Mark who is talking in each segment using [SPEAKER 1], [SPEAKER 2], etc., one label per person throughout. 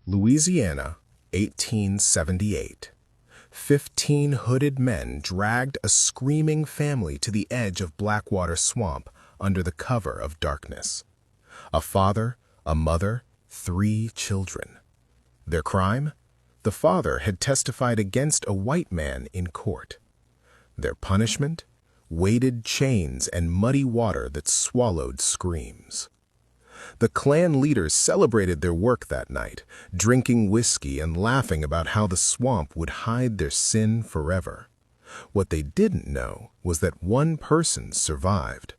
[SPEAKER 1] Louisiana, 1878. 15 hooded men dragged a screaming family to the edge of Blackwater Swamp under the cover of darkness. A father, a mother, 3 children. Their crime? The father had testified against a white man in court. Their punishment? Weighted chains and muddy water that swallowed screams. The Klan leaders celebrated their work that night, drinking whiskey and laughing about how the swamp would hide their sin forever. What they didn't know was that one person survived.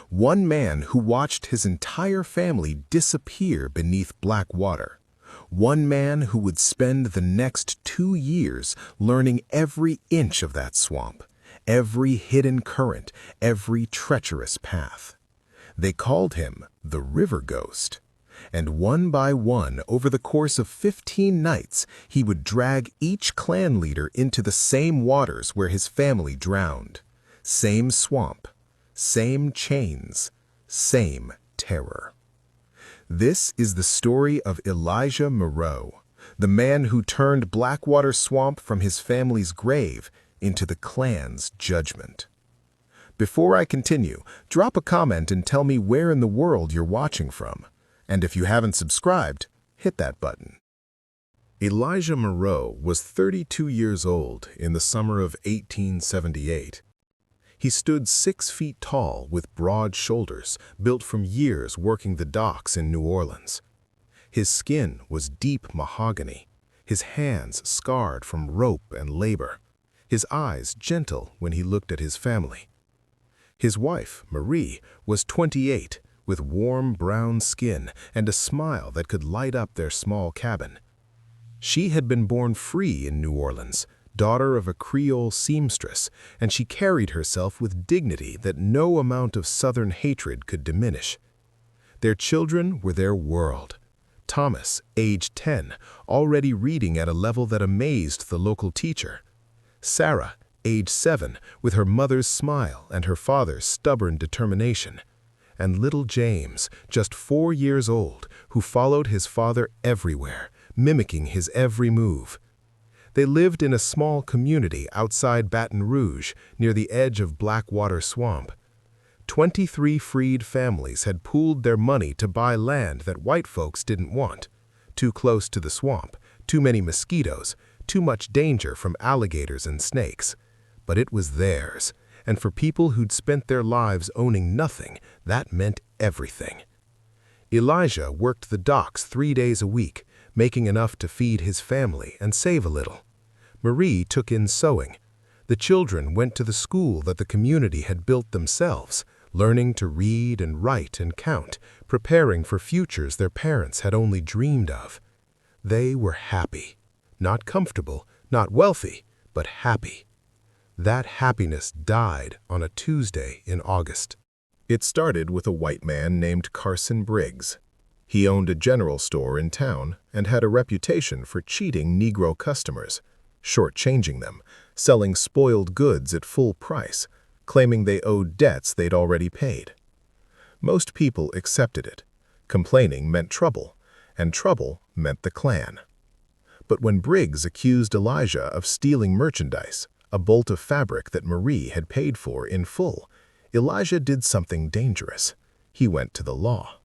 [SPEAKER 1] One man who watched his entire family disappear beneath black water. One man who would spend the next 2 years learning every inch of that swamp, every hidden current, every treacherous path. They called him the River Ghost, and one by one, over the course of 15 nights, he would drag each Klan leader into the same waters where his family drowned. Same swamp, same chains, same terror. This is the story of Elijah Moreau, the man who turned Blackwater Swamp from his family's grave into the Klan's judgment. Before I continue, drop a comment and tell me where in the world you're watching from. And if you haven't subscribed, hit that button. Elijah Moreau was 32 years old in the summer of 1878. He stood 6 feet tall with broad shoulders, built from years working the docks in New Orleans. His skin was deep mahogany, his hands scarred from rope and labor, his eyes gentle when he looked at his family. His wife, Marie, was 28, with warm brown skin and a smile that could light up their small cabin. She had been born free in New Orleans, daughter of a Creole seamstress, and she carried herself with dignity that no amount of Southern hatred could diminish. Their children were their world. Thomas, aged 10, already reading at a level that amazed the local teacher. Sarah, age 7, with her mother's smile and her father's stubborn determination. And little James, just 4 years old, who followed his father everywhere, mimicking his every move. They lived in a small community outside Baton Rouge, near the edge of Blackwater Swamp. 23 freed families had pooled their money to buy land that white folks didn't want. Too close to the swamp, too many mosquitoes, too much danger from alligators and snakes. But it was theirs, and for people who'd spent their lives owning nothing, that meant everything. Elijah worked the docks 3 days a week, making enough to feed his family and save a little. Marie took in sewing. The children went to the school that the community had built themselves, learning to read and write and count, preparing for futures their parents had only dreamed of. They were happy. Not comfortable, not wealthy, but happy. That happiness died on a Tuesday in August. It started with a white man named Carson Briggs. He owned a general store in town and had a reputation for cheating Negro customers, shortchanging them, selling spoiled goods at full price, claiming they owed debts they'd already paid. Most people accepted it. Complaining meant trouble, and trouble meant the Klan. But when Briggs accused Elijah of stealing merchandise, a bolt of fabric that Marie had paid for in full, Elijah did something dangerous. He went to the law.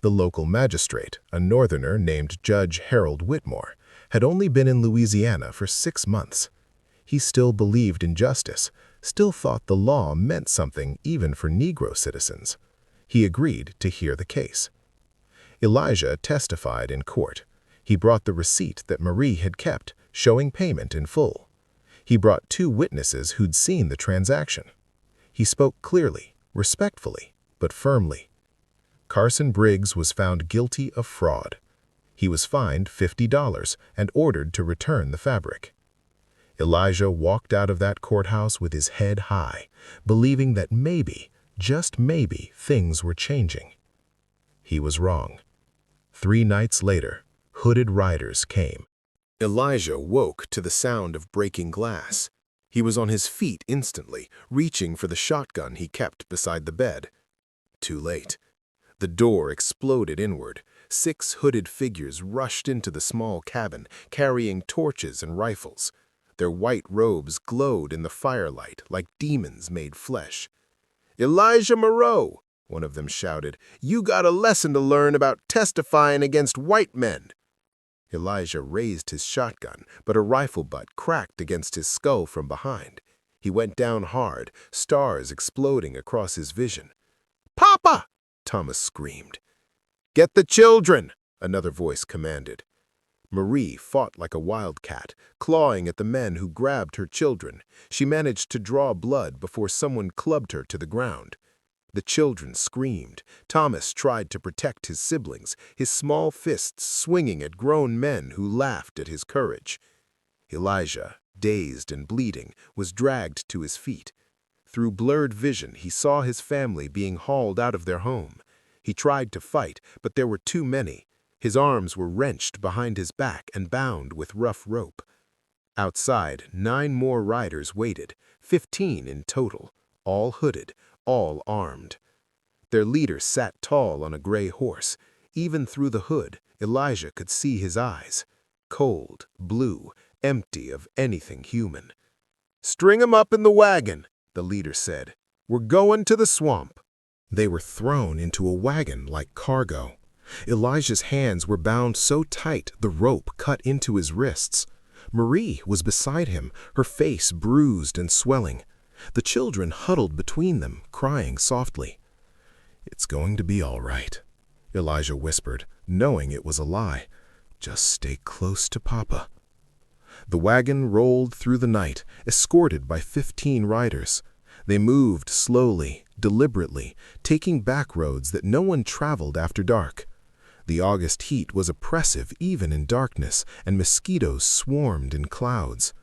[SPEAKER 1] The local magistrate, a northerner named Judge Harold Whitmore, had only been in Louisiana for 6 months. He still believed in justice, still thought the law meant something even for Negro citizens. He agreed to hear the case. Elijah testified in court. He brought the receipt that Marie had kept, showing payment in full. He brought 2 witnesses who'd seen the transaction. He spoke clearly, respectfully, but firmly. Carson Briggs was found guilty of fraud. He was fined $50 and ordered to return the fabric. Elijah walked out of that courthouse with his head high, believing that maybe, just maybe, things were changing. He was wrong. 3 nights later, hooded riders came. Elijah woke to the sound of breaking glass. He was on his feet instantly, reaching for the shotgun he kept beside the bed. Too late. The door exploded inward. 6 hooded figures rushed into the small cabin, carrying torches and rifles. Their white robes glowed in the firelight like demons made flesh. "Elijah Moreau," one of them shouted, "you got a lesson to learn about testifying against white men." Elijah raised his shotgun, but a rifle butt cracked against his skull from behind. He went down hard, stars exploding across his vision. "Papa!" Thomas screamed. "Get the children!" another voice commanded. Marie fought like a wildcat, clawing at the men who grabbed her children. She managed to draw blood before someone clubbed her to the ground. The children screamed. Thomas tried to protect his siblings, his small fists swinging at grown men who laughed at his courage. Elijah, dazed and bleeding, was dragged to his feet. Through blurred vision, he saw his family being hauled out of their home. He tried to fight, but there were too many. His arms were wrenched behind his back and bound with rough rope. Outside, 9 more riders waited, 15 in total, all hooded, all armed. Their leader sat tall on a gray horse. Even through the hood, Elijah could see his eyes. Cold, blue, empty of anything human. "String 'em up in the wagon," the leader said. "We're going to the swamp." They were thrown into a wagon like cargo. Elijah's hands were bound so tight the rope cut into his wrists. Marie was beside him, her face bruised and swelling. The children huddled between them, crying softly. "It's going to be all right," Elijah whispered, knowing it was a lie. "Just stay close to Papa." The wagon rolled through the night, escorted by 15 riders. They moved slowly, deliberately, taking back roads that no one traveled after dark. The August heat was oppressive even in darkness, and mosquitoes swarmed in clouds.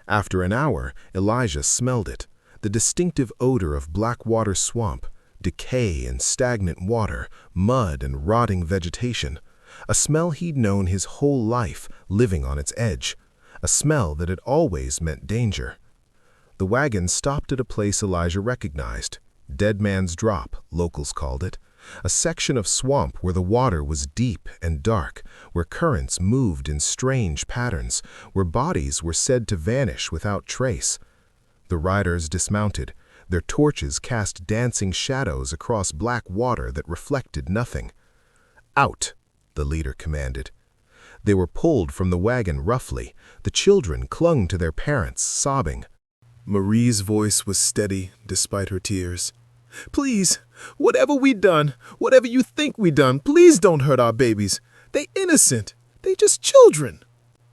[SPEAKER 1] After an hour, Elijah smelled it, the distinctive odor of Blackwater Swamp, decay and stagnant water, mud and rotting vegetation, a smell he'd known his whole life, living on its edge, a smell that had always meant danger. The wagon stopped at a place Elijah recognized. Dead Man's Drop, locals called it. A section of swamp where the water was deep and dark, where currents moved in strange patterns, where bodies were said to vanish without trace. The riders dismounted. Their torches cast dancing shadows across black water that reflected nothing. "Out," the leader commanded. They were pulled from the wagon roughly. The children clung to their parents, sobbing. Marie's voice was steady despite her tears. "Please, whatever we done, whatever you think we done, please don't hurt our babies. They innocent. They just children."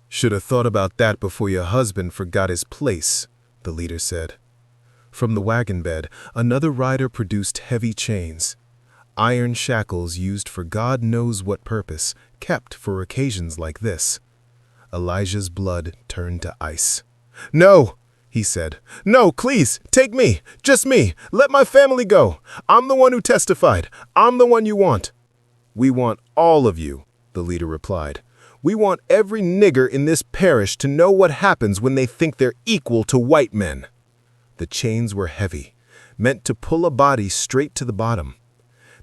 [SPEAKER 1] "Should have thought about that before your husband forgot his place," the leader said. From the wagon bed, another rider produced heavy chains. Iron shackles used for God knows what purpose, kept for occasions like this. Elijah's blood turned to ice. "No!" he said. "No, please, take me, just me. Let my family go. I'm the one who testified. I'm the one you want." "We want all of you," the leader replied. "We want every nigger in this parish to know what happens when they think they're equal to white men." The chains were heavy, meant to pull a body straight to the bottom.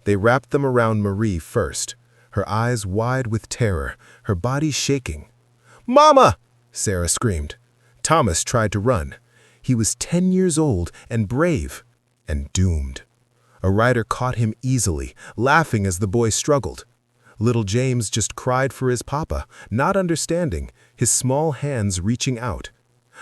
[SPEAKER 1] They wrapped them around Marie first, her eyes wide with terror, her body shaking. "Mama!" Sarah screamed. Thomas tried to run. He was 10 years old and brave and doomed. A rider caught him easily, laughing as the boy struggled. Little James just cried for his papa, not understanding, his small hands reaching out.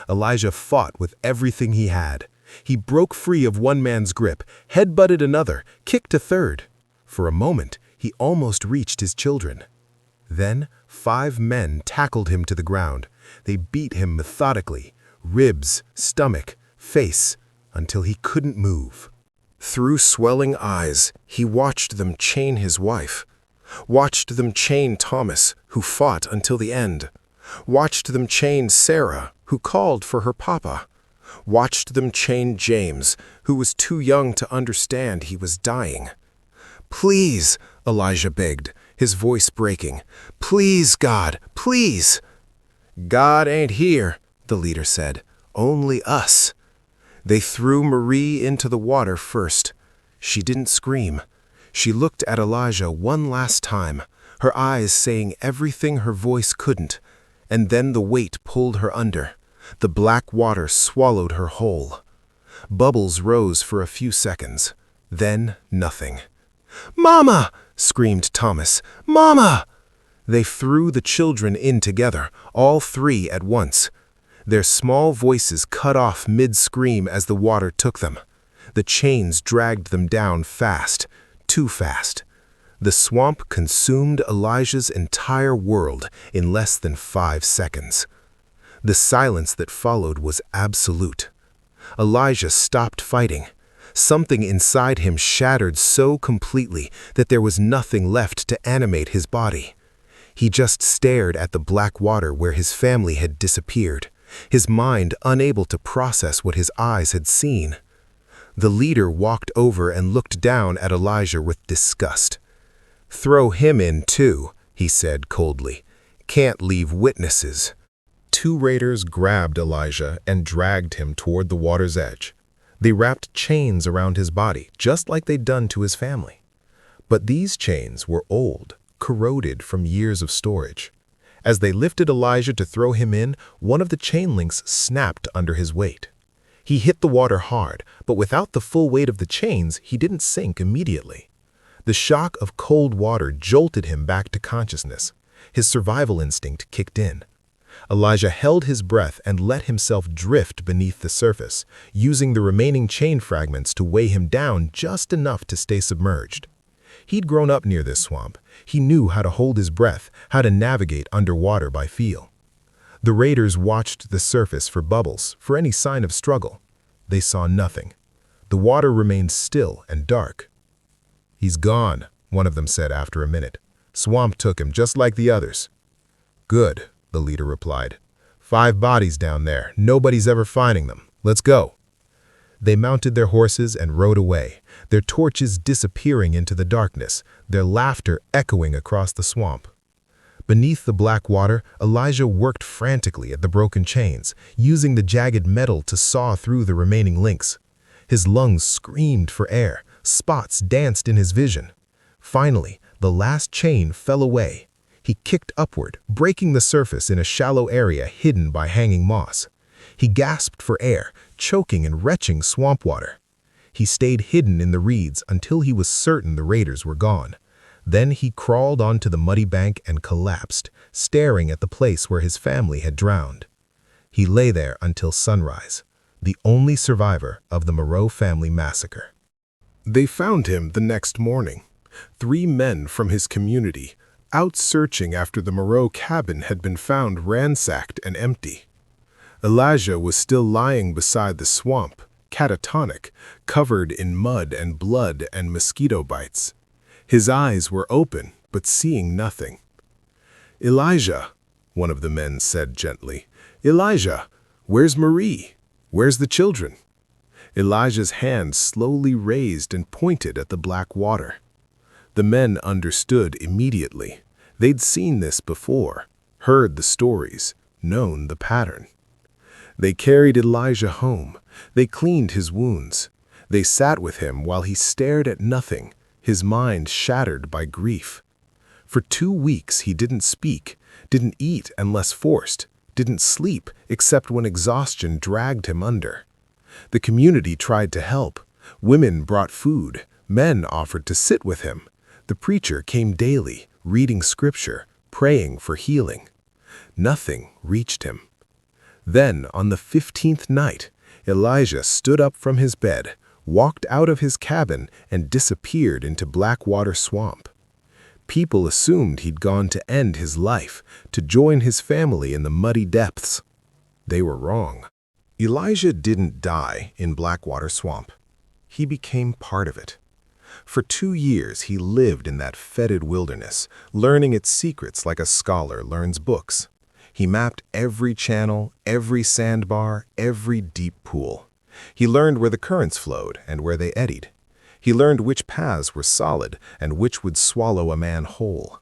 [SPEAKER 1] Elijah fought with everything he had. He broke free of one man's grip, headbutted another, kicked a third. For a moment, he almost reached his children. Then 5 men tackled him to the ground. They beat him methodically, ribs, stomach, face, until he couldn't move. Through swelling eyes, he watched them chain his wife, watched them chain Thomas, who fought until the end, watched them chain Sarah, who called for her papa, watched them chain James, who was too young to understand he was dying. "Please," Elijah begged, his voice breaking. "Please, God, please." "God ain't here," the leader said. "Only us." They threw Marie into the water first. She didn't scream. She looked at Elijah one last time, her eyes saying everything her voice couldn't, and then the weight pulled her under. The black water swallowed her whole. Bubbles rose for a few seconds, then nothing. "Mama!" screamed Thomas. "Mama!" They threw the children in together, all three at once. Their small voices cut off mid-scream as the water took them. The chains dragged them down fast, too fast. The swamp consumed Elijah's entire world in less than 5 seconds. The silence that followed was absolute. Elijah stopped fighting. Something inside him shattered so completely that there was nothing left to animate his body. He just stared at the black water where his family had disappeared, his mind unable to process what his eyes had seen. The leader walked over and looked down at Elijah with disgust. "Throw him in too," he said coldly. "Can't leave witnesses." 2 raiders grabbed Elijah and dragged him toward the water's edge. They wrapped chains around his body, just like they'd done to his family. But these chains were old, corroded from years of storage. As they lifted Elijah to throw him in, one of the chain links snapped under his weight. He hit the water hard, but without the full weight of the chains, he didn't sink immediately. The shock of cold water jolted him back to consciousness. His survival instinct kicked in. Elijah held his breath and let himself drift beneath the surface, using the remaining chain fragments to weigh him down just enough to stay submerged. He'd grown up near this swamp. He knew how to hold his breath, how to navigate underwater by feel. The raiders watched the surface for bubbles, for any sign of struggle. They saw nothing. The water remained still and dark. "He's gone," one of them said after a minute. "Swamp took him just like the others." "Good," the leader replied. 5 bodies down there. Nobody's ever finding them. Let's go." They mounted their horses and rode away, their torches disappearing into the darkness, their laughter echoing across the swamp. Beneath the black water, Elijah worked frantically at the broken chains, using the jagged metal to saw through the remaining links. His lungs screamed for air, spots danced in his vision. Finally, the last chain fell away. He kicked upward, breaking the surface in a shallow area hidden by hanging moss. He gasped for air, choking and retching swamp water. He stayed hidden in the reeds until he was certain the raiders were gone. Then he crawled onto the muddy bank and collapsed, staring at the place where his family had drowned. He lay there until sunrise, the only survivor of the Moreau family massacre. They found him the next morning. 3 men from his community, out searching after the Moreau cabin had been found ransacked and empty. Elijah was still lying beside the swamp, catatonic, covered in mud and blood and mosquito bites. His eyes were open, but seeing nothing. "Elijah," one of the men said gently. "Elijah, where's Marie? Where's the children?" Elijah's hand slowly raised and pointed at the black water. The men understood immediately. They'd seen this before, heard the stories, known the pattern. They carried Elijah home. They cleaned his wounds. They sat with him while he stared at nothing, his mind shattered by grief. For 2 weeks he didn't speak, didn't eat unless forced, didn't sleep except when exhaustion dragged him under. The community tried to help. Women brought food. Men offered to sit with him. The preacher came daily, reading scripture, praying for healing. Nothing reached him. Then, on the 15th night, Elijah stood up from his bed, walked out of his cabin, and disappeared into Blackwater Swamp. People assumed he'd gone to end his life, to join his family in the muddy depths. They were wrong. Elijah didn't die in Blackwater Swamp. He became part of it. For 2 years he lived in that fetid wilderness, learning its secrets like a scholar learns books. He mapped every channel, every sandbar, every deep pool. He learned where the currents flowed and where they eddied. He learned which paths were solid and which would swallow a man whole.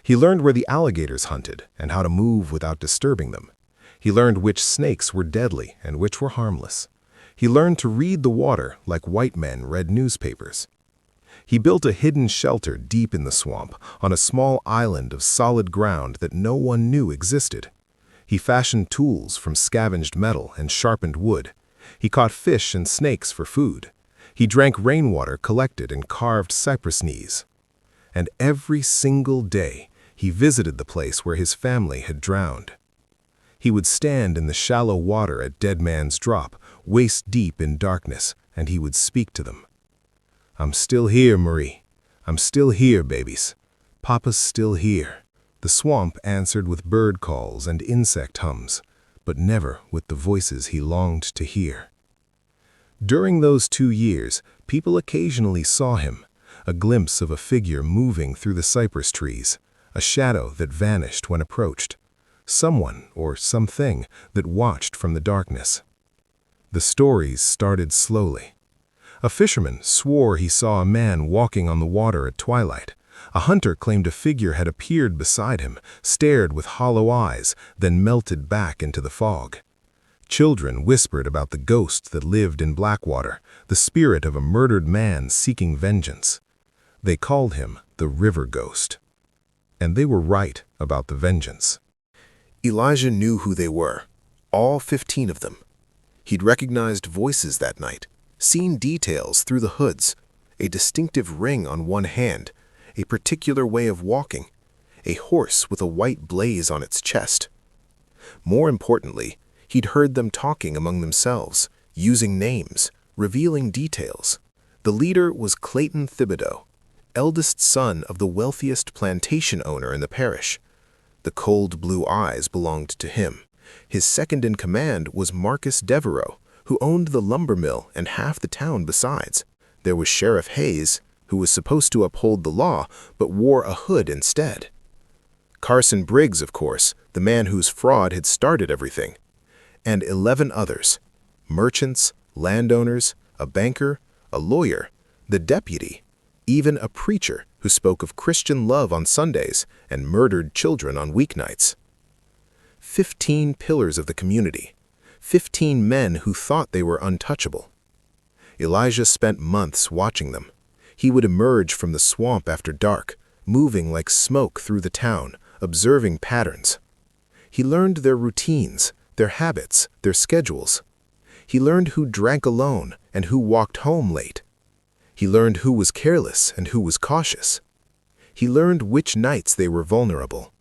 [SPEAKER 1] He learned where the alligators hunted and how to move without disturbing them. He learned which snakes were deadly and which were harmless. He learned to read the water like white men read newspapers. He built a hidden shelter deep in the swamp, on a small island of solid ground that no one knew existed. He fashioned tools from scavenged metal and sharpened wood. He caught fish and snakes for food. He drank rainwater collected in carved cypress knees. And every single day, he visited the place where his family had drowned. He would stand in the shallow water at Dead Man's Drop, waist deep in darkness, and he would speak to them. "I'm still here, Marie. I'm still here, babies. Papa's still here." The swamp answered with bird calls and insect hums, but never with the voices he longed to hear. During those 2 years, people occasionally saw him, a glimpse of a figure moving through the cypress trees, a shadow that vanished when approached, someone or something that watched from the darkness. The stories started slowly. A fisherman swore he saw a man walking on the water at twilight. A hunter claimed a figure had appeared beside him, stared with hollow eyes, then melted back into the fog. Children whispered about the ghost that lived in Blackwater, the spirit of a murdered man seeking vengeance. They called him the River Ghost. And they were right about the vengeance. Elijah knew who they were, all 15 of them. He'd recognized voices that night, seen details through the hoods, a distinctive ring on one hand, a particular way of walking, a horse with a white blaze on its chest. More importantly, he'd heard them talking among themselves, using names, revealing details. The leader was Clayton Thibodeau, eldest son of the wealthiest plantation owner in the parish. The cold blue eyes belonged to him. His second in command was Marcus Devereaux, who owned the lumber mill and half the town besides. There was Sheriff Hayes, who was supposed to uphold the law but wore a hood instead. Carson Briggs, of course, the man whose fraud had started everything. And 11 others, merchants, landowners, a banker, a lawyer, the deputy, even a preacher who spoke of Christian love on Sundays and murdered children on weeknights. 15 pillars of the community, 15 men who thought they were untouchable. Elijah spent months watching them. He would emerge from the swamp after dark, moving like smoke through the town, observing patterns. He learned their routines, their habits, their schedules. He learned who drank alone and who walked home late. He learned who was careless and who was cautious. He learned which nights they were vulnerable.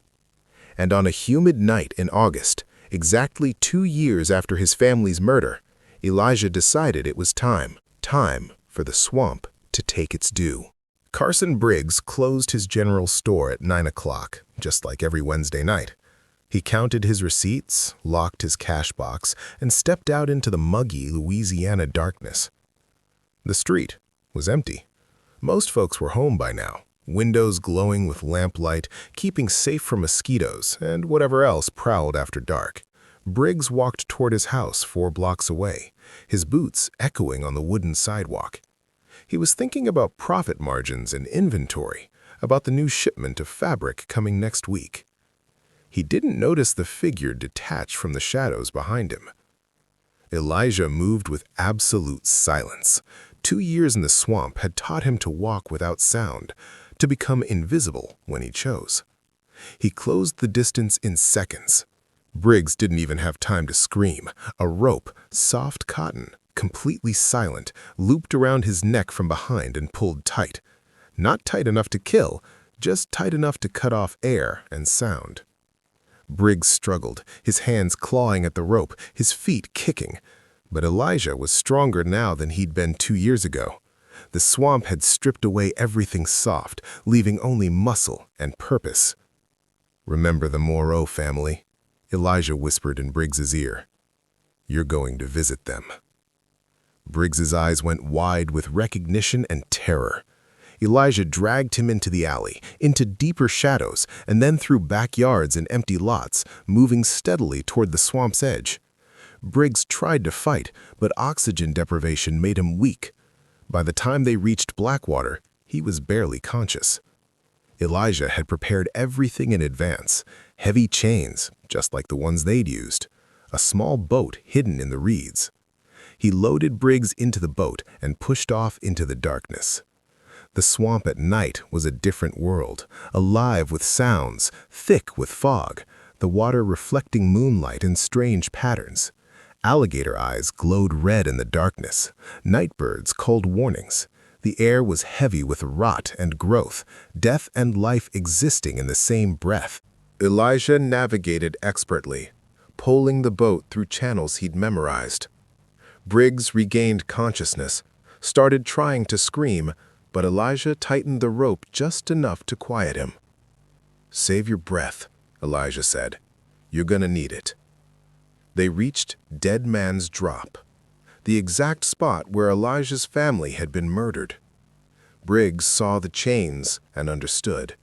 [SPEAKER 1] And on a humid night in August, exactly 2 years after his family's murder, Elijah decided it was time for the swamp to take its due. Carson Briggs closed his general store at 9 o'clock, just like every Wednesday night. He counted his receipts, locked his cash box, and stepped out into the muggy Louisiana darkness. The street was empty. Most folks were home by now, windows glowing with lamplight, keeping safe from mosquitoes and whatever else prowled after dark. Briggs walked toward his house 4 blocks away, his boots echoing on the wooden sidewalk. He was thinking about profit margins and inventory, about the new shipment of fabric coming next week. He didn't notice the figure detached from the shadows behind him. Elijah moved with absolute silence. 2 years in the swamp had taught him to walk without sound, to become invisible when he chose. He closed the distance in seconds. Briggs didn't even have time to scream. A rope, soft cotton, completely silent, looped around his neck from behind and pulled tight. Not tight enough to kill, just tight enough to cut off air and sound. Briggs struggled, his hands clawing at the rope, his feet kicking. But Elijah was stronger now than he'd been 2 years ago. The swamp had stripped away everything soft, leaving only muscle and purpose. "Remember the Moreau family?" Elijah whispered in Briggs's ear. "You're going to visit them." Briggs's eyes went wide with recognition and terror. Elijah dragged him into the alley, into deeper shadows, and then through backyards and empty lots, moving steadily toward the swamp's edge. Briggs tried to fight, but oxygen deprivation made him weak. By the time they reached Blackwater, he was barely conscious. Elijah had prepared everything in advance, heavy chains, just like the ones they'd used, a small boat hidden in the reeds. He loaded Briggs into the boat and pushed off into the darkness. The swamp at night was a different world, alive with sounds, thick with fog, the water reflecting moonlight in strange patterns. Alligator eyes glowed red in the darkness, nightbirds called warnings. The air was heavy with rot and growth, death and life existing in the same breath. Elijah navigated expertly, poling the boat through channels he'd memorized. Briggs regained consciousness, started trying to scream, but Elijah tightened the rope just enough to quiet him. "Save your breath," Elijah said. "You're gonna need it." They reached Dead Man's Drop, the exact spot where Elijah's family had been murdered. Briggs saw the chains and understood.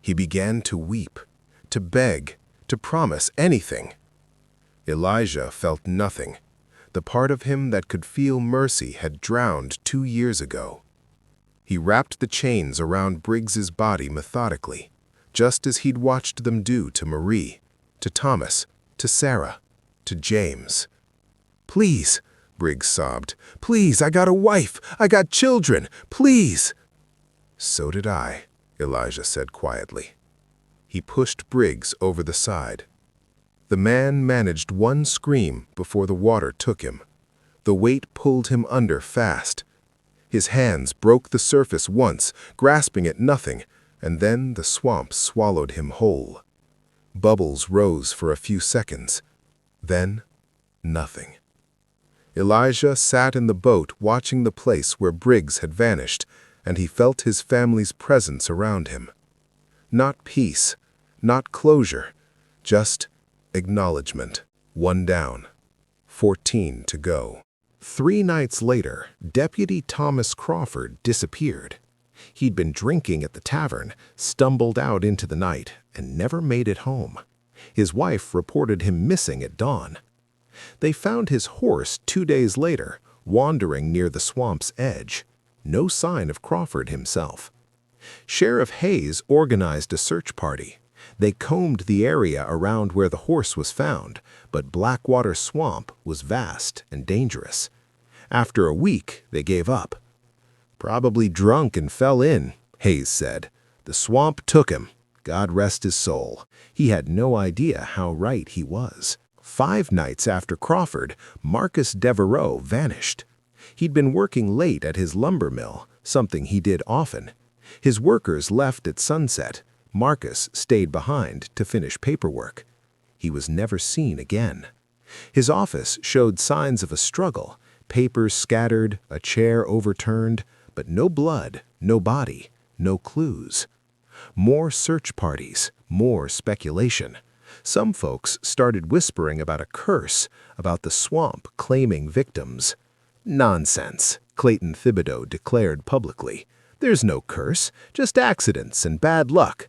[SPEAKER 1] He began to weep, to beg, to promise anything. Elijah felt nothing. The part of him that could feel mercy had drowned 2 years ago. He wrapped the chains around Briggs's body methodically, just as he'd watched them do to Marie, to Thomas, to Sarah, to James. "Please," Briggs sobbed. "Please, I got a wife. I got children. Please." "So did I," Elijah said quietly. He pushed Briggs over the side. The man managed one scream before the water took him. The weight pulled him under fast. His hands broke the surface once, grasping at nothing, and then the swamp swallowed him whole. Bubbles rose for a few seconds. Then, nothing. Elijah sat in the boat watching the place where Briggs had vanished, and he felt his family's presence around him. Not peace, not closure, just acknowledgement. 1 down, 14 to go. 3 nights later, Deputy Thomas Crawford disappeared. He'd been drinking at the tavern, stumbled out into the night, and never made it home. His wife reported him missing at dawn. They found his horse 2 days later, wandering near the swamp's edge. No sign of Crawford himself. Sheriff Hayes organized a search party. They combed the area around where the horse was found, but Blackwater Swamp was vast and dangerous. After a week, they gave up. "Probably drunk and fell in," Hayes said. "The swamp took him. God rest his soul." He had no idea how right he was. 5 nights after Crawford, Marcus Devereaux vanished. He'd been working late at his lumber mill, something he did often. His workers left at sunset. Marcus stayed behind to finish paperwork. He was never seen again. His office showed signs of a struggle, papers scattered, a chair overturned, but no blood, no body, no clues. More search parties, more speculation. Some folks started whispering about a curse, about the swamp claiming victims. "Nonsense," Clayton Thibodeau declared publicly. "There's no curse, just accidents and bad luck."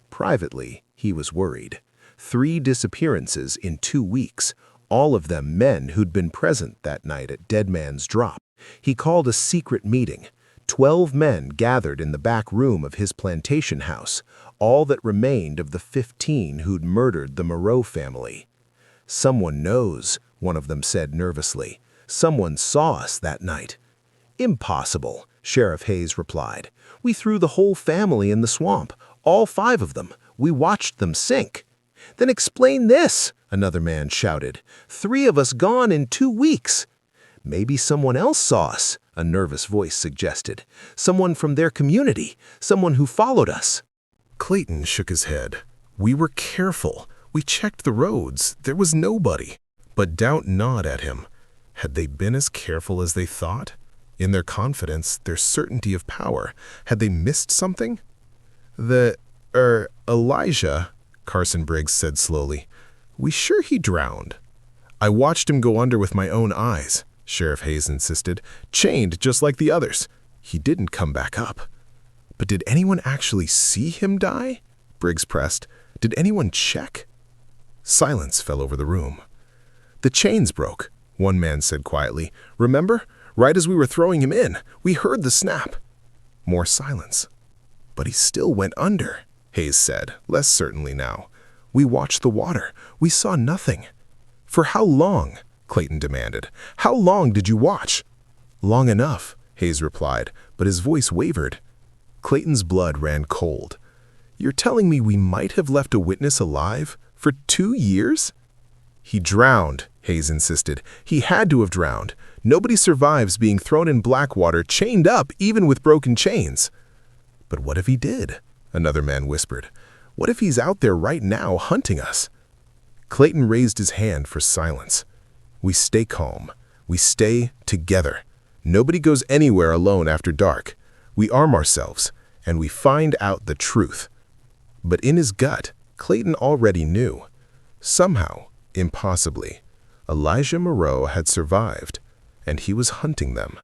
[SPEAKER 1] Privately, he was worried. 3 disappearances in 2 weeks, all of them men who'd been present that night at Dead Man's Drop. He called a secret meeting. 12 men gathered in the back room of his plantation house, all that remained of the 15 who'd murdered the Moreau family. "Someone knows," one of them said nervously. "Someone saw us that night." "Impossible," Sheriff Hayes replied. "We threw the whole family in the swamp, all 5 of them. We watched them sink." "Then explain this," another man shouted. 3 of us gone in 2 weeks." "Maybe someone else saw us," a nervous voice suggested. "Someone from their community, someone who followed us." Clayton shook his head. "We were careful. We checked the roads. There was nobody." But doubt gnawed at him. Had they been as careful as they thought? In their confidence, their certainty of power, had they missed something? Elijah," Carson Briggs said slowly. "We sure he drowned?" "I watched him go under with my own eyes," Sheriff Hayes insisted. "Chained just like the others. He didn't come back up." "But did anyone actually see him die?" Briggs pressed. "Did anyone check?" Silence fell over the room. "The chains broke," one man said quietly. "Remember? Right as we were throwing him in, we heard the snap." More silence. "But he still went under," Hayes said, less certainly now. "We watched the water. We saw nothing." "For how long?" Clayton demanded. "How long did you watch?" "Long enough," Hayes replied, but his voice wavered. Clayton's blood ran cold. "You're telling me we might have left a witness alive for 2 years?" "He drowned," Hayes insisted. "He had to have drowned. Nobody survives being thrown in Blackwater, chained up, even with broken chains." "But what if he did?" another man whispered. "What if he's out there right now hunting us?" Clayton raised his hand for silence. "We stay calm. We stay together. Nobody goes anywhere alone after dark. We arm ourselves, and we find out the truth." But in his gut, Clayton already knew. Somehow, impossibly, Elijah Moreau had survived, and he was hunting them.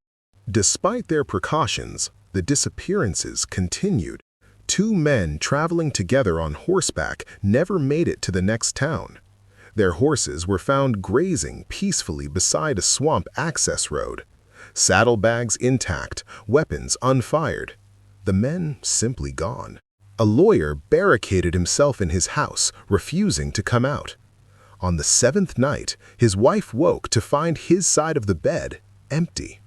[SPEAKER 1] Despite their precautions, the disappearances continued. 2 men traveling together on horseback never made it to the next town. Their horses were found grazing peacefully beside a swamp access road. Saddlebags intact, weapons unfired. The men simply gone. A lawyer barricaded himself in his house, refusing to come out. On the 7th night, his wife woke to find his side of the bed empty.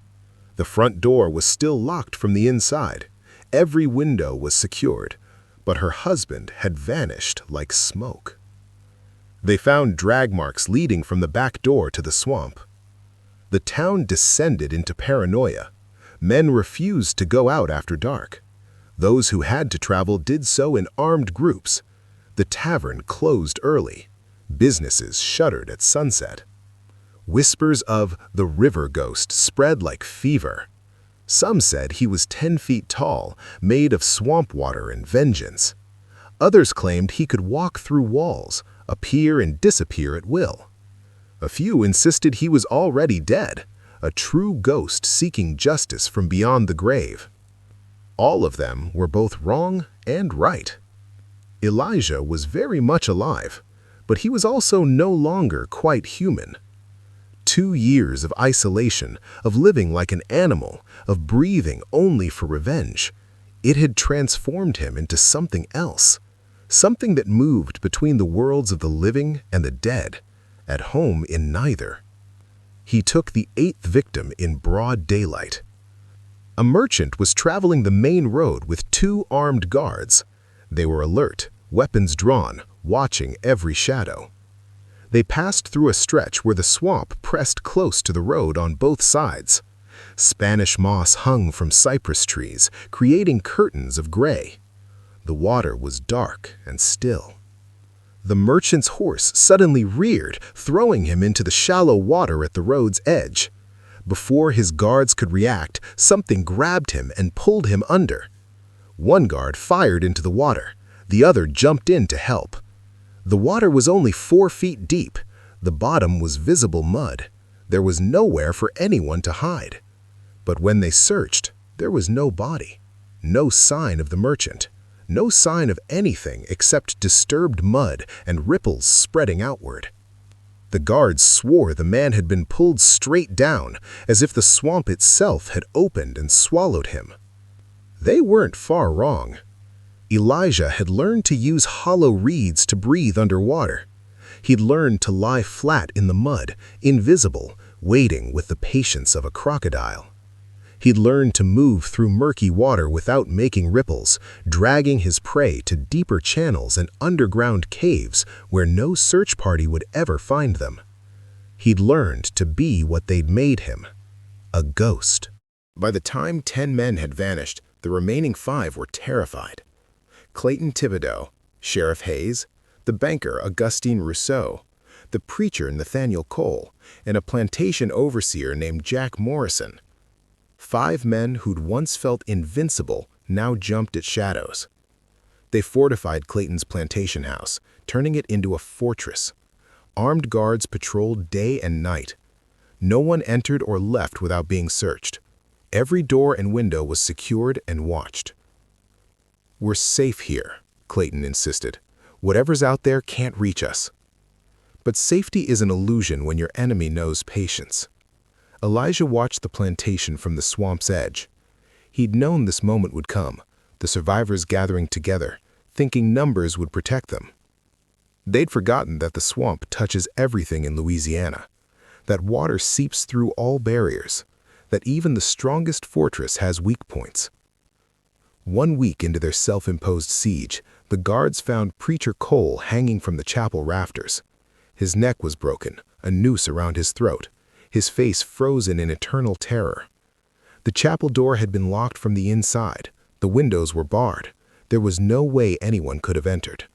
[SPEAKER 1] The front door was still locked from the inside. Every window was secured, but her husband had vanished like smoke. They found drag marks leading from the back door to the swamp. The town descended into paranoia. Men refused to go out after dark. Those who had to travel did so in armed groups. The tavern closed early. Businesses shuttered at sunset. Whispers of the river ghost spread like fever. Some said he was 10 feet tall, made of swamp water and vengeance. Others claimed he could walk through walls, appear and disappear at will. A few insisted he was already dead, a true ghost seeking justice from beyond the grave. All of them were both wrong and right. Elijah was very much alive, but he was also no longer quite human. 2 years of isolation, of living like an animal, of breathing only for revenge. It had transformed him into something else, something that moved between the worlds of the living and the dead, at home in neither. He took the 8th victim in broad daylight. A merchant was traveling the main road with 2 armed guards. They were alert, weapons drawn, watching every shadow. They passed through a stretch where the swamp pressed close to the road on both sides. Spanish moss hung from cypress trees, creating curtains of gray. The water was dark and still. The merchant's horse suddenly reared, throwing him into the shallow water at the road's edge. Before his guards could react, something grabbed him and pulled him under. One guard fired into the water. The other jumped in to help. The water was only 4 feet deep. The bottom was visible mud. There was nowhere for anyone to hide. But when they searched, there was no body, no sign of the merchant, no sign of anything except disturbed mud and ripples spreading outward. The guards swore the man had been pulled straight down, as if the swamp itself had opened and swallowed him. They weren't far wrong. Elijah had learned to use hollow reeds to breathe underwater. He'd learned to lie flat in the mud, invisible, waiting with the patience of a crocodile. He'd learned to move through murky water without making ripples, dragging his prey to deeper channels and underground caves where no search party would ever find them. He'd learned to be what they'd made him, a ghost. By the time 10 men had vanished, the remaining 5 were terrified. Clayton Thibodeau, Sheriff Hayes, the banker Augustine Rousseau, the preacher Nathaniel Cole, and a plantation overseer named Jack Morrison. 5 men who'd once felt invincible now jumped at shadows. They fortified Clayton's plantation house, turning it into a fortress. Armed guards patrolled day and night. No one entered or left without being searched. Every door and window was secured and watched. "We're safe here," Clayton insisted. "Whatever's out there can't reach us." But safety is an illusion when your enemy knows patience. Elijah watched the plantation from the swamp's edge. He'd known this moment would come, the survivors gathering together, thinking numbers would protect them. They'd forgotten that the swamp touches everything in Louisiana, that water seeps through all barriers, that even the strongest fortress has weak points. 1 week into their self-imposed siege, the guards found Preacher Cole hanging from the chapel rafters. His neck was broken, a noose around his throat, his face frozen in eternal terror. The chapel door had been locked from the inside. The windows were barred. There was no way anyone could have entered.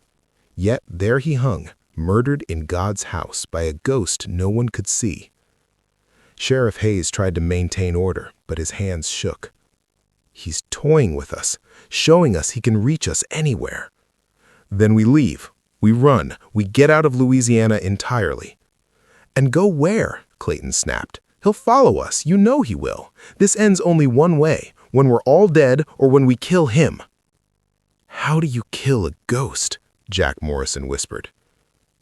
[SPEAKER 1] Yet there he hung, murdered in God's house by a ghost no one could see. Sheriff Hayes tried to maintain order, but his hands shook. He's toying with us, showing us he can reach us anywhere. Then we leave. We run. We get out of Louisiana entirely. And go where? Clayton snapped. He'll follow us. You know he will. This ends only one way, when we're all dead or when we kill him. How do you kill a ghost? Jack Morrison whispered.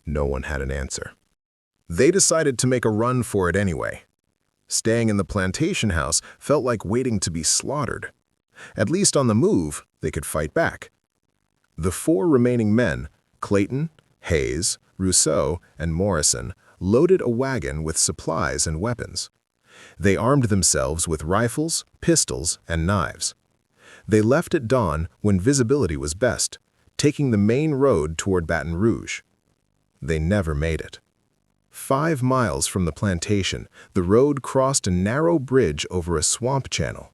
[SPEAKER 1] No one had an answer. They decided to make a run for it anyway. Staying in the plantation house felt like waiting to be slaughtered. At least on the move, they could fight back. The 4 remaining men, Clayton, Hayes, Rousseau, and Morrison, loaded a wagon with supplies and weapons. They armed themselves with rifles, pistols, and knives. They left at dawn when visibility was best, taking the main road toward Baton Rouge. They never made it. 5 miles from the plantation, the road crossed a narrow bridge over a swamp channel.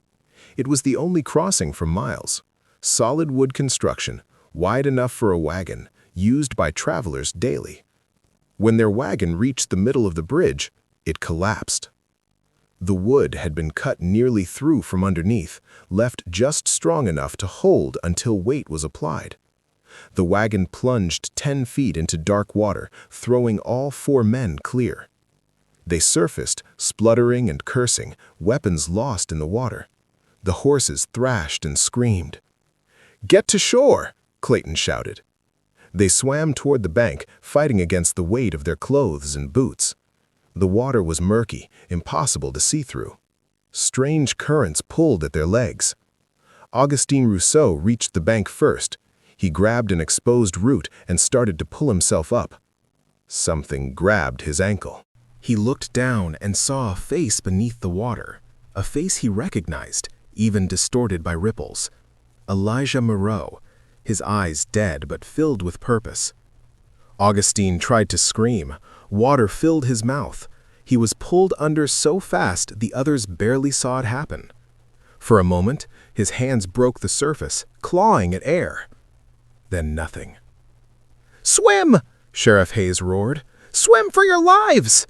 [SPEAKER 1] It was the only crossing for miles. Solid wood construction, wide enough for a wagon, used by travelers daily. When their wagon reached the middle of the bridge, it collapsed. The wood had been cut nearly through from underneath, left just strong enough to hold until weight was applied. The wagon plunged 10 feet into dark water, throwing all 4 men clear. They surfaced, spluttering and cursing, weapons lost in the water. The horses thrashed and screamed. "Get to shore!" Clayton shouted. They swam toward the bank, fighting against the weight of their clothes and boots. The water was murky, impossible to see through. Strange currents pulled at their legs. Augustin Rousseau reached the bank first. He grabbed an exposed root and started to pull himself up. Something grabbed his ankle. He looked down and saw a face beneath the water, a face he recognized, even distorted by ripples. Elijah Moreau, his eyes dead but filled with purpose. Augustine tried to scream. Water filled his mouth. He was pulled under so fast the others barely saw it happen. For a moment, his hands broke the surface, clawing at air. Then nothing. "Swim!" Sheriff Hayes roared. "Swim for your lives!"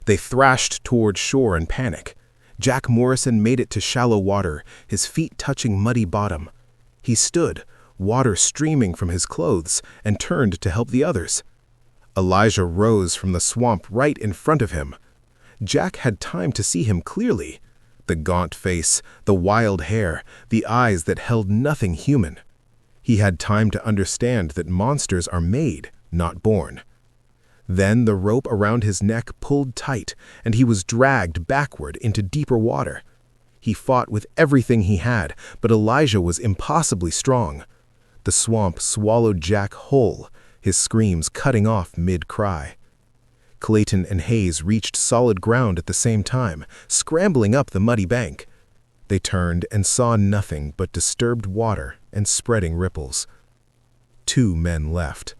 [SPEAKER 1] They thrashed toward shore in panic. Jack Morrison made it to shallow water, his feet touching muddy bottom. He stood, water streaming from his clothes, and turned to help the others. Elijah rose from the swamp right in front of him. Jack had time to see him clearly. The gaunt face, the wild hair, the eyes that held nothing human. He had time to understand that monsters are made, not born. Then the rope around his neck pulled tight, and he was dragged backward into deeper water. He fought with everything he had, but Elijah was impossibly strong. The swamp swallowed Jack whole, his screams cutting off mid-cry. Clayton and Hayes reached solid ground at the same time, scrambling up the muddy bank. They turned and saw nothing but disturbed water and spreading ripples. 2 men left.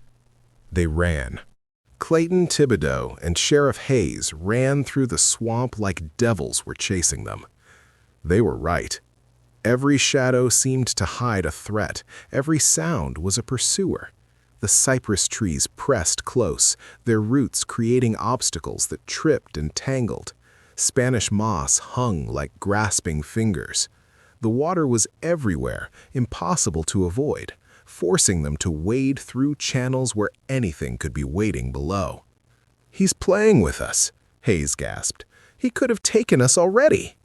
[SPEAKER 1] They ran. Clayton Thibodeau and Sheriff Hayes ran through the swamp like devils were chasing them. They were right. Every shadow seemed to hide a threat. Every sound was a pursuer. The cypress trees pressed close, their roots creating obstacles that tripped and tangled. Spanish moss hung like grasping fingers. The water was everywhere, impossible to avoid, forcing them to wade through channels where anything could be waiting below. "He's playing with us," Hayes gasped. "He could have taken us already."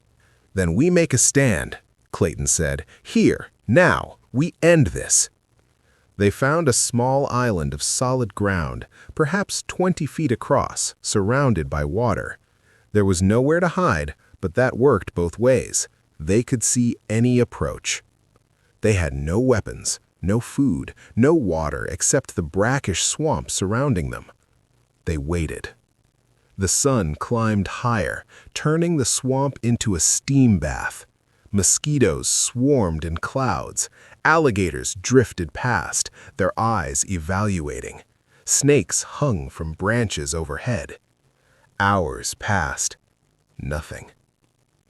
[SPEAKER 1] "Then we make a stand," Clayton said. "Here, now, we end this." They found a small island of solid ground, perhaps 20 feet across, surrounded by water. There was nowhere to hide, but that worked both ways. They could see any approach. They had no weapons, no food, no water except the brackish swamp surrounding them. They waited. The sun climbed higher, turning the swamp into a steam bath. Mosquitoes swarmed in clouds. Alligators drifted past, their eyes evaluating. Snakes hung from branches overhead. Hours passed. Nothing.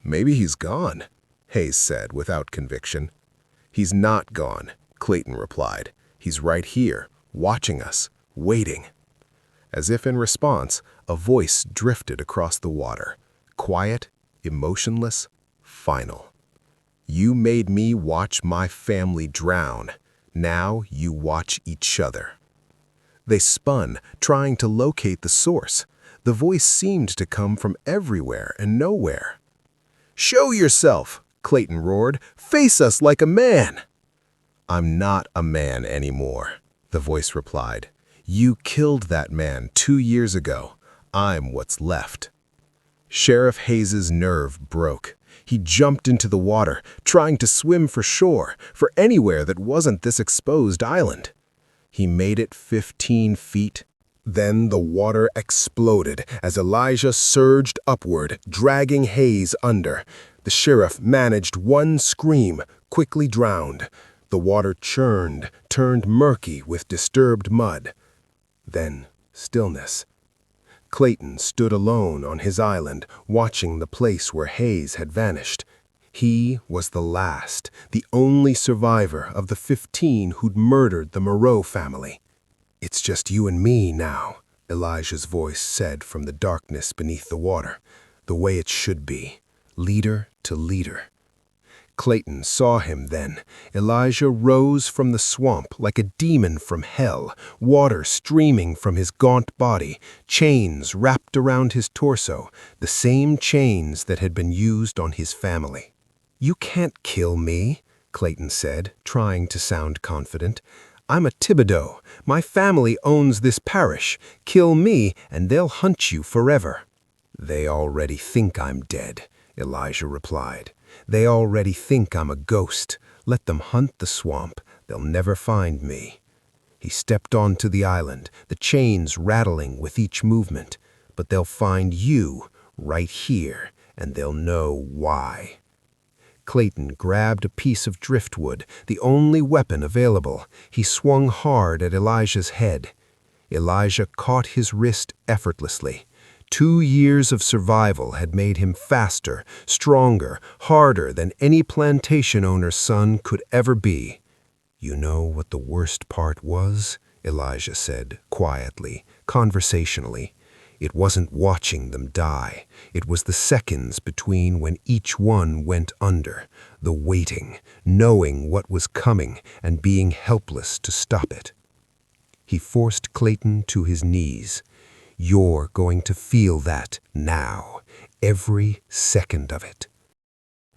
[SPEAKER 1] "Maybe he's gone," Hayes said without conviction. "He's not gone," Clayton replied. "He's right here, watching us, waiting." As if in response, a voice drifted across the water. Quiet, emotionless, final. "You made me watch my family drown. Now you watch each other." They spun, trying to locate the source. The voice seemed to come from everywhere and nowhere. "Show yourself!" Clayton roared. "Face us like a man!" "I'm not a man anymore," the voice replied. "You killed that man 2 years ago. I'm what's left." Sheriff Hayes's nerve broke. He jumped into the water, trying to swim for shore, for anywhere that wasn't this exposed island. He made it 15 feet. Then the water exploded as Elijah surged upward, dragging Hayes under. The sheriff managed one scream, quickly drowned. The water churned, turned murky with disturbed mud. Then stillness. Clayton stood alone on his island, watching the place where Hayes had vanished. He was the last, the only survivor of the 15 who'd murdered the Moreau family. "It's just you and me now," Elijah's voice said from the darkness beneath the water. "The way it should be, leader to leader." Clayton saw him then. Elijah rose from the swamp like a demon from hell, water streaming from his gaunt body, chains wrapped around his torso, the same chains that had been used on his family. "You can't kill me," Clayton said, trying to sound confident. "I'm a Thibodeau. My family owns this parish. Kill me, and they'll hunt you forever." "They already think I'm dead," Elijah replied. "They already think I'm a ghost. Let them hunt the swamp. They'll never find me." He stepped onto the island, the chains rattling with each movement. "But they'll find you right here, and they'll know why." Clayton grabbed a piece of driftwood, the only weapon available. He swung hard at Elijah's head. Elijah caught his wrist effortlessly. 2 years of survival had made him faster, stronger, harder than any plantation owner's son could ever be. "You know what the worst part was?" Elijah said, quietly, conversationally. "It wasn't watching them die. It was the seconds between when each one went under, the waiting, knowing what was coming, and being helpless to stop it." He forced Clayton to his knees. "You're going to feel that now, every second of it."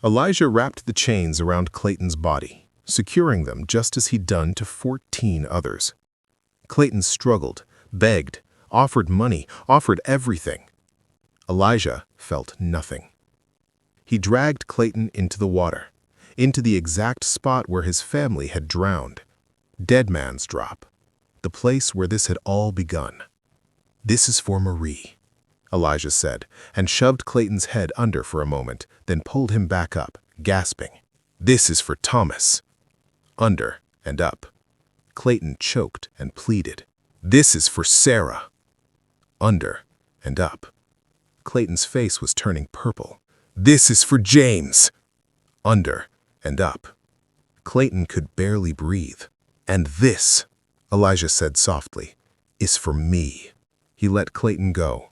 [SPEAKER 1] Elijah wrapped the chains around Clayton's body, securing them just as he'd done to 14 others. Clayton struggled, begged, offered money, offered everything. Elijah felt nothing. He dragged Clayton into the water, into the exact spot where his family had drowned. Dead Man's Drop, the place where this had all begun. "This is for Marie," Elijah said, and shoved Clayton's head under for a moment, then pulled him back up, gasping. "This is for Thomas." Under and up. Clayton choked and pleaded. "This is for Sarah." Under and up. Clayton's face was turning purple. "This is for James." Under and up. Clayton could barely breathe. "And this," Elijah said softly, "is for me." He let Clayton go.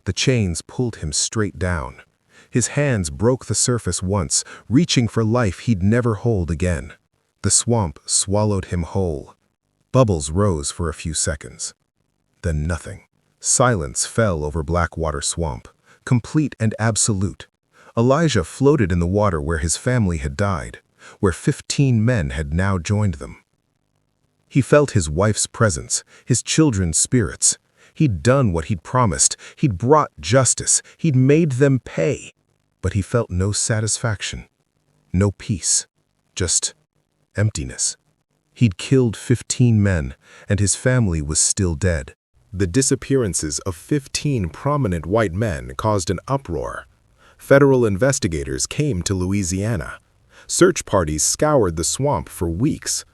[SPEAKER 1] The chains pulled him straight down. His hands broke the surface once, reaching for life he'd never hold again. The swamp swallowed him whole. Bubbles rose for a few seconds. Then nothing. Silence fell over Blackwater Swamp, complete and absolute. Elijah floated in the water where his family had died, where 15 men had now joined them. He felt his wife's presence, his children's spirits. He'd done what he'd promised. He'd brought justice. He'd made them pay. But he felt no satisfaction, no peace, just emptiness. He'd killed 15 men, and his family was still dead. The disappearances of 15 prominent white men caused an uproar. Federal investigators came to Louisiana. Search parties scoured the swamp for weeks.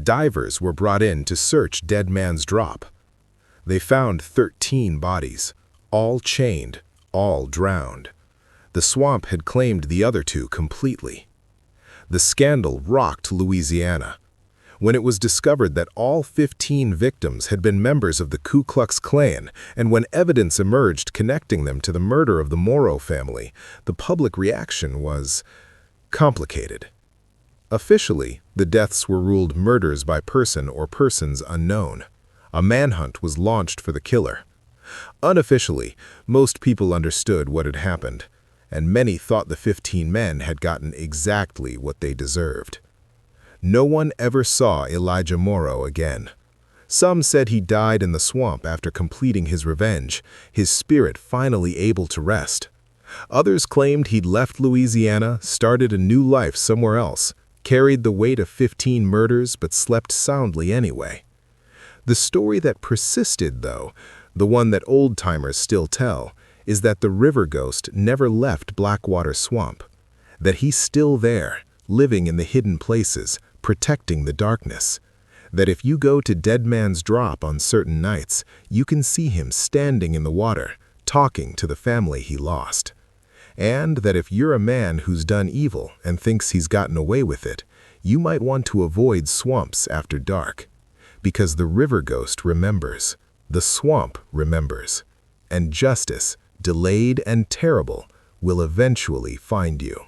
[SPEAKER 1] Divers were brought in to search Dead Man's Drop. They found 13 bodies, all chained, all drowned. The swamp had claimed the other two completely. The scandal rocked Louisiana. When it was discovered that all 15 victims had been members of the Ku Klux Klan, and when evidence emerged connecting them to the murder of the Moreau family, the public reaction was complicated. Officially, the deaths were ruled murders by person or persons unknown. A manhunt was launched for the killer. Unofficially, most people understood what had happened, and many thought the 15 men had gotten exactly what they deserved. No one ever saw Elijah Moreau again. Some said he died in the swamp after completing his revenge, his spirit finally able to rest. Others claimed he'd left Louisiana, started a new life somewhere else, carried the weight of 15 murders but slept soundly anyway. The story that persisted, though, the one that old-timers still tell, is that the river ghost never left Blackwater Swamp, that he's still there, living in the hidden places, protecting the darkness, that if you go to Dead Man's Drop on certain nights, you can see him standing in the water, talking to the family he lost. And that if you're a man who's done evil and thinks he's gotten away with it, you might want to avoid swamps after dark, because the river ghost remembers, the swamp remembers, and justice, delayed and terrible, will eventually find you.